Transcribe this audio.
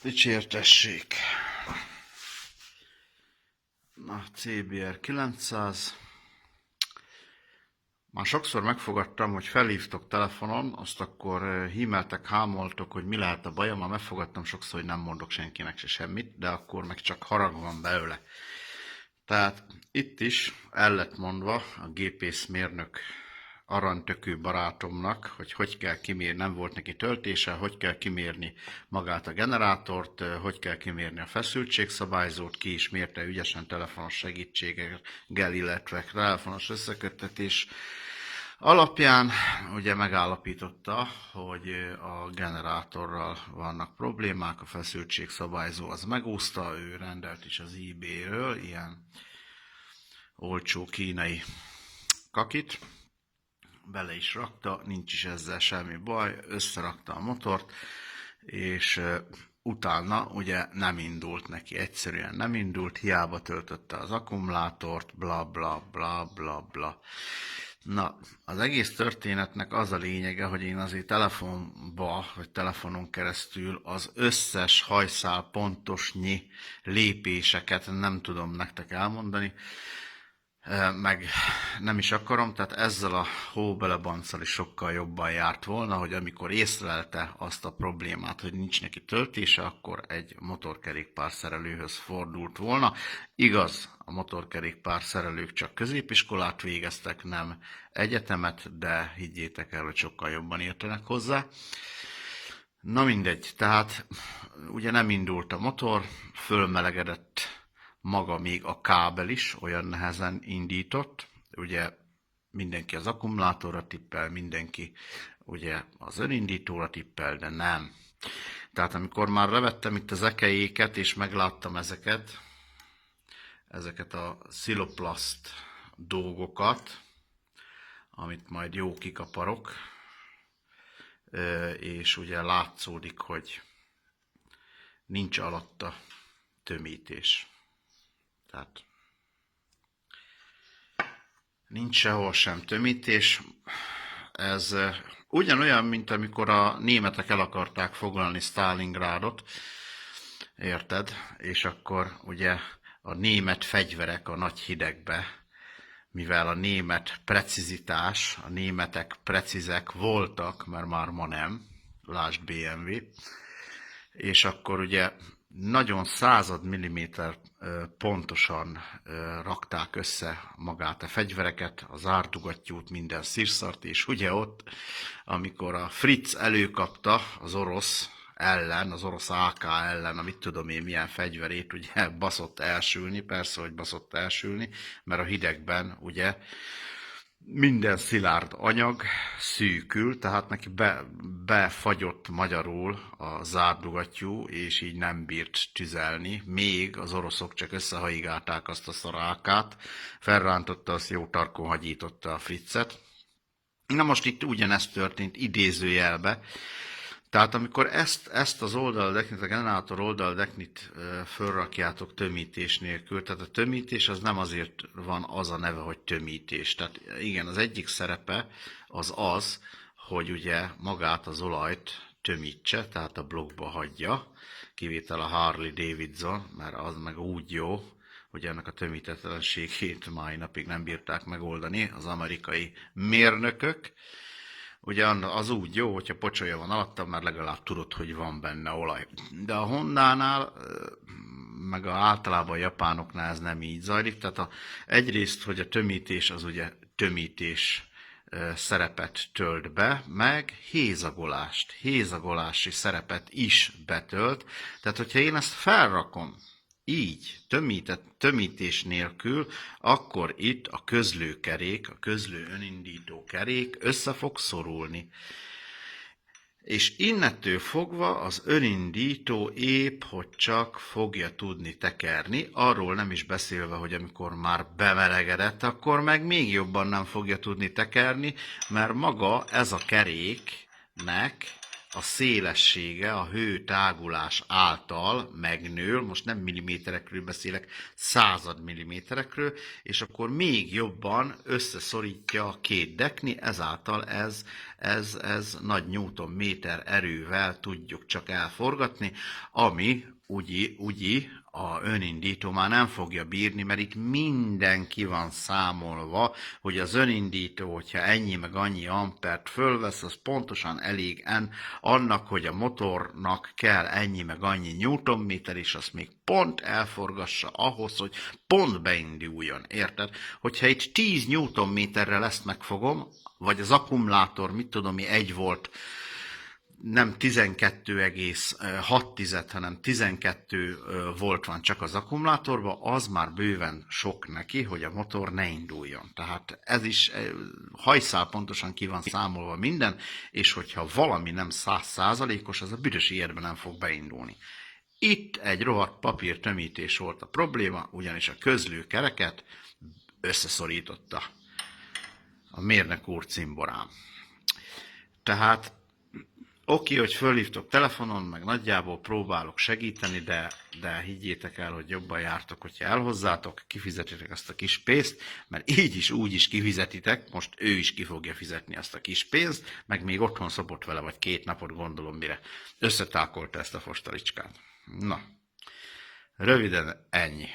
Dicsértessék! Na, CBR 900. Már sokszor megfogadtam, hogy felhívtok telefonon, azt akkor hímeltek, hámoltok, hogy mi lehet a bajom, már megfogadtam sokszor, hogy nem mondok senkinek se semmit, de akkor meg csak harag van belőle. Tehát itt is el lett mondva a gépészmérnök aranytökű barátomnak, hogy kell kimérni, nem volt neki töltése, hogy kell kimérni magát a generátort, hogy kell kimérni a feszültségszabályzót, ki is mérte ügyesen telefonos segítséggel, illetve telefonos összeköttetés alapján. Ugye megállapította, hogy a generátorral vannak problémák, a feszültségszabályzó az megúszta, ő rendelt is az eBay-ről ilyen olcsó kínai kakit, bele is rakta, nincs is ezzel semmi baj, összerakta a motort, és utána ugye nem indult neki, egyszerűen nem indult, hiába töltötte az akkumulátort, bla bla bla bla bla. Na, az egész történetnek az a lényege, hogy én azért telefonba, vagy telefonon keresztül az összes hajszál pontosnyi lépéseket nem tudom nektek elmondani, meg nem is akarom, tehát ezzel a hóbelebanccal is sokkal jobban járt volna, hogy amikor észlelte azt a problémát, hogy nincs neki töltése, akkor egy motorkerékpár szerelőhöz fordult volna. Igaz, a motorkerékpár szerelők csak középiskolát végeztek, nem egyetemet, de higgyétek el, hogy sokkal jobban értenek hozzá. Na mindegy, tehát ugye nem indult a motor, fölmelegedett maga még a kábel is, olyan nehezen indított, ugye mindenki az akkumulátorra tippel, mindenki ugye az önindítóra tippel, de nem. Tehát amikor már levettem itt az ekejéket, és megláttam ezeket a sziloplast dolgokat, amit majd jó kikaparok, és ugye látszódik, hogy nincs alatta tömítés. Tehát nincs sehol sem tömítés. Ez ugyanolyan, mint amikor a németek el akarták foglalni Stalingrádot, érted? És akkor ugye a német fegyverek a nagy hidegbe, mivel a német precizitás, a németek precízek voltak, mert már ma nem, lásd BMW, és akkor ugye nagyon század milliméter pontosan rakták össze magát a fegyvereket, az árdugattyút, minden szírszart, és ugye ott, amikor a Fritz előkapta az orosz ellen, az orosz AK ellen, amit tudom én milyen fegyverét, ugye baszott elsülni, persze, hogy baszott elsülni, mert a hidegben ugye minden szilárd anyag szűkül, tehát neki befagyott magyarul a zárdugattyú, és így nem bírt tüzelni. Még az oroszok csak összehajigálták azt a szarákát, felrántotta, azt jó tarkon hagyította a Fritzet. Na most itt ugyanezt történt idézőjelbe. Tehát amikor ezt az oldaldeknit, a generátor oldaldeknit fölrakjátok tömítés nélkül, tehát a tömítés az nem azért van az a neve, hogy tömítés. Tehát igen, az egyik szerepe az, hogy ugye magát az olajt tömítse, tehát a blokkba hagyja, kivétel a Harley Davidson, mert az meg úgy jó, hogy ennek a tömítetlenségét mai napig nem bírták megoldani az amerikai mérnökök. Ugye az úgy jó, hogyha pocsolya van alatta, mert legalább tudod, hogy van benne olaj. De a Hondánál, meg általában a japánoknál ez nem így zajlik. Tehát egyrészt, hogy a tömítés az ugye tömítés szerepet tölt be, meg hézagolási szerepet is betölt. Tehát, hogyha én ezt felrakom így, tömítés nélkül, akkor itt a közlőkerék, a közlő önindító kerék össze fog szorulni. És innentől fogva az önindító épp, hogy csak fogja tudni tekerni, arról nem is beszélve, hogy amikor már bemelegedett, akkor meg még jobban nem fogja tudni tekerni, mert maga ez a keréknek a szélessége a hőtágulás által megnő, most nem milliméterekről beszélek, század milliméterekről, és akkor még jobban összeszorítja a két dekni, ezáltal ez nagy newtonméter erővel tudjuk csak elforgatni, ami úgy a önindító már nem fogja bírni, mert itt mindenki van számolva, hogy az önindító, hogyha ennyi meg annyi ampert fölvesz, az pontosan elég annak, hogy a motornak kell ennyi meg annyi newtonméter, és azt még pont elforgassa ahhoz, hogy pont beinduljon, érted? Hogyha itt 10 newtonméterrel ezt megfogom, vagy az akkumulátor, mit tudom mi, 1 volt, nem 12,6, hanem 12 volt van csak az akkumulátorban, az már bőven sok neki, hogy a motor ne induljon. Tehát ez is hajszál pontosan ki van számolva minden, és hogyha valami nem 100%-os, az a büdös életben nem fog beindulni. Itt egy rohadt papírtömítés volt a probléma, ugyanis a közlőkereket összeszorította a mérnök úr cimborám. Tehát oké, hogy fölhívtok telefonon, meg nagyjából próbálok segíteni, de higgyétek el, hogy jobban jártok, hogyha elhozzátok, kifizetitek azt a kis pénzt, mert így is, úgy is kifizetitek, most ő is ki fogja fizetni azt a kis pénzt, meg még otthon szopott vele, vagy 2 napot gondolom, mire összetákolta ezt a fostalicskát. Na, röviden ennyi.